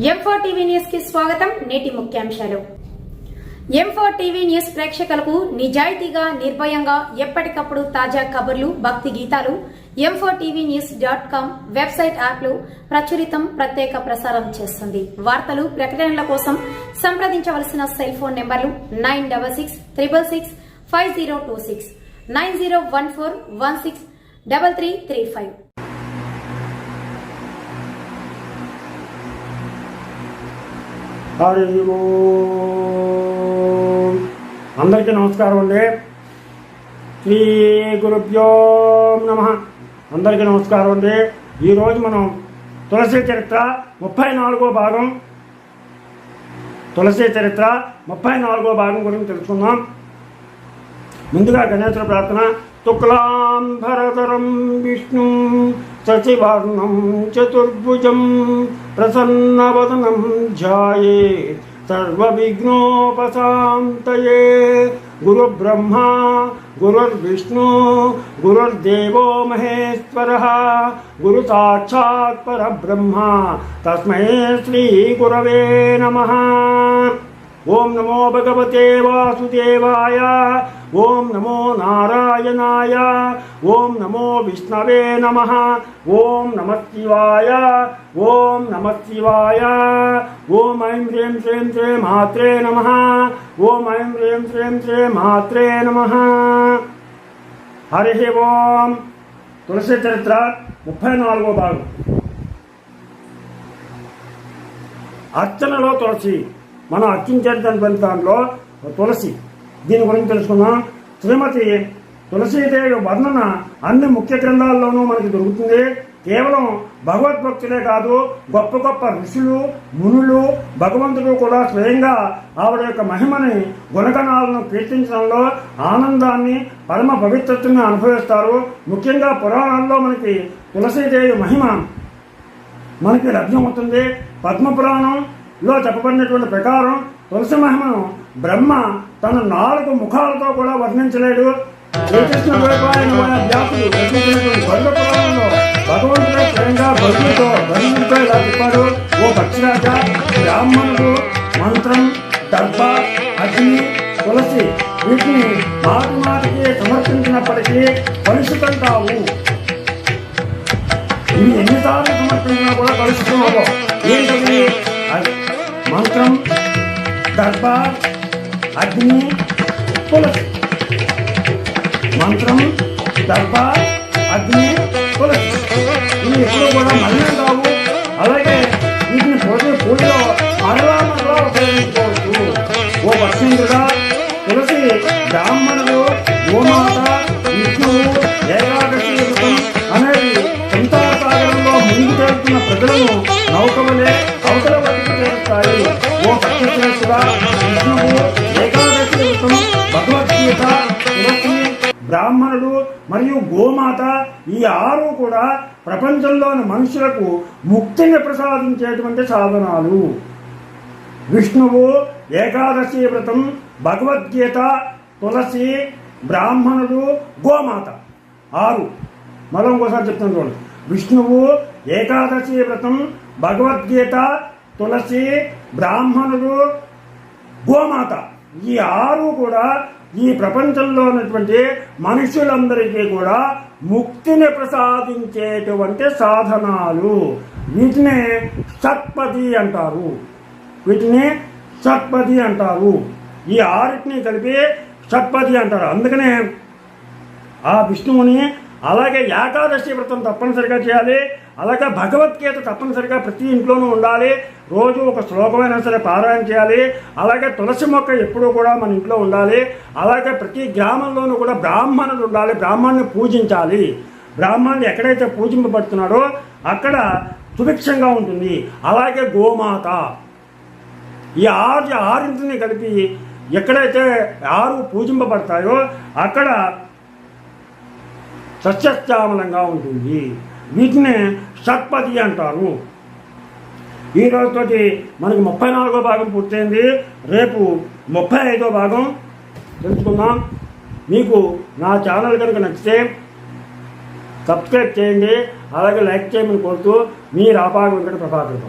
M4 TV news కి స్వాగతం. నేటి ముఖ్యాంశాలు. M4 టీవీ న్యూస్ ప్రేక్షకులకు నిజాయితీగా, నిర్భయంగా ఎప్పటికప్పుడు తాజా కబుర్లు, భక్తి గీతాలు m4tvnews.com వెబ్సైట్ యాప్లు ప్రచురితం, ప్రత్యేక ప్రసారం చేస్తుంది. వార్తలు, ప్రకటనల కోసం సంప్రదించవలసిన సెల్ ఫోన్ నెంబర్లు 9666665026 9014163335. హరి ఓం. అందరికీ నమస్కారం అండి. శ్రీ గురుభ్యో నమః. అందరికీ నమస్కారం అండి. ఈరోజు మనం తులసి చరిత్ర 34వ భాగం గురించి తెలుసుకుందాం. ముందుగా గణేశ ప్రార్థన. శుక్లాంబరధరం విష్ణు శశివర్ణం చతుర్భుజం ప్రసన్నవదనం ధ్యాయే సర్వవిఘ్నోపశాంతయే. గురుబ్రహ్మా గురుర్విష్ణు గురుర్దేవో మహేశ్వరః గురు సాక్షాత్ పరబ్రహ్మ తస్మై శ్రీ గురవే నమః. ఓం నమో భగవతే వాసుదేవాయ. ఓం నమో నారాయణాయ. ఓం నమో విష్ణవే నమః. ఓం నమః శివాయ. ఓం నమః శివాయ. ఓం ఐం హ్రీం శ్రీం శ్రీ మాత్రే నమః. ఓం ఐం హ్రీం శ్రీం శ్రీ మాత్రే నమః. హరి ఓం. తులసి చరిత్ర 34వ భాగం. అర్చనలో తులసి. మనం అర్చించేటువంటి దాంట్లో తులసి, దీని గురించి తెలుసుకుందాం. శ్రీమతి తులసీదేవి వర్ణన అన్ని ముఖ్య గ్రంథాల్లోనూ మనకి దొరుకుతుంది. కేవలం భగవద్భక్తులే కాదు, గొప్ప గొప్ప ఋషులు, మునులు, భగవంతుడు కూడా స్వయంగా ఆవిడ యొక్క మహిమని, గుణగణాలను కీర్తించడంలో ఆనందాన్ని, పరమ పవిత్రతని అనుభవిస్తారు. ముఖ్యంగా పురాణాల్లో మనకి తులసీదేవి మహిమ మనకి లభ్యమవుతుంది. పద్మపురాణంలో చెప్పబడినటువంటి ప్రకారం తులసి మహిమను బ్రహ్మ తన 4 ముఖాలతో కూడా వర్ణించలేడు. శ్రీకృష్ణ వ్యాసుడు గరుడ పురాణంలో భగవంతుడే స్వయంగా గరుడితో ఇలా చెప్పాడు. ఓ పక్షిరాజ, బ్రాహ్మణుడు మంత్రం, దర్భ, అగ్ని, తులసి వీటిని మాటి మాటికి సమర్పించినప్పటికీ కలుషితం కావు. ఇవి ఎన్నిసార్లు సమర్పించినా కూడా కలుషితం అవ్వవు. ఏంటది? మంత్రం, దర్భ, అగ్ని, తులసి. మంత్రం, దర్భ, అగ్ని, తులసి ఇవి ఎప్పుడు కూడా మలినం కావు. అలాగే వీటిని పూజలో మరలా ఉపయోగించుకోవచ్చు. ఓ పక్షింద్రుడా, తులసి బ్రాహ్మణుడు, గోమాత, విష్ణువు, ఏకాదశి వ్రతం అనేది సంసార సాగరంలో ముందు చేస్తున్న ప్రజలను నౌకవలే అవతల వైపు చేస్తాయి. ఓ పక్షేశ్వర, విష్ణువు, ఏకాదశి వ్రతం, భగవద్గీత, తులసి, బ్రాహ్మణుడు మరియు గోమాత ఈ 6 కూడా ప్రపంచంలోని మనుషులకు ముక్తిని ప్రసాదించేటువంటి సాధనాలు. విష్ణువు, ఏకాదశి వ్రతం, భగవద్గీత, తులసి, బ్రాహ్మణుడు, గోమాత 6. మరో ఇంకోసారి చెప్తాను చూడండి. విష్ణువు, ఏకాదశి వ్రతం, భగవద్గీత, తులసి, బ్రాహ్మణుడు, గోమాత ఈ 6 కూడా ఈ ప్రపంచంలో ఉన్నటువంటి మనుషులందరికీ కూడా ముక్తిని ప్రసాదించేటువంటి సాధనాలు. వీటిని షట్పది అంటారు. ఈ 6టిని కలిపి షట్పది అంటారు. అందుకనే ఆ విష్ణువుని, అలాగే ఏకాదశి వ్రతం తప్పనిసరిగా చేయాలి. అలాగే భగవద్గీత తప్పనిసరిగా ప్రతి ఇంట్లోనూ ఉండాలి. రోజు ఒక శ్లోకమైనా సరే పారాయణ చేయాలి. అలాగే తులసి మొక్క ఎప్పుడూ కూడా మన ఇంట్లో ఉండాలి. అలాగే ప్రతి గ్రామంలోనూ కూడా బ్రాహ్మణుడు ఉండాలి. బ్రాహ్మణుని పూజించాలి. బ్రాహ్మణుడు ఎక్కడైతే పూజింపబడుతున్నాడో అక్కడ సుభిక్షంగా ఉంటుంది. అలాగే గోమాత ఈ 6 కలిపి ఎక్కడైతే 6 పూజింపబడతాయో అక్కడ సస్యశ్యామలంగా ఉంటుంది. వీటిని షట్పది అంటారు. ఈ రోజుతోటి మనకి 34వ భాగం పూర్తయింది. రేపు 35వ భాగం తెలుసుకుందాం. మీకు నా ఛానల్ కనుక నచ్చితే సబ్స్క్రైబ్ చేయండి, అలాగే లైక్ చేయమని కోరుతూ మీ రాపాక వెంకట ప్రభాకర్.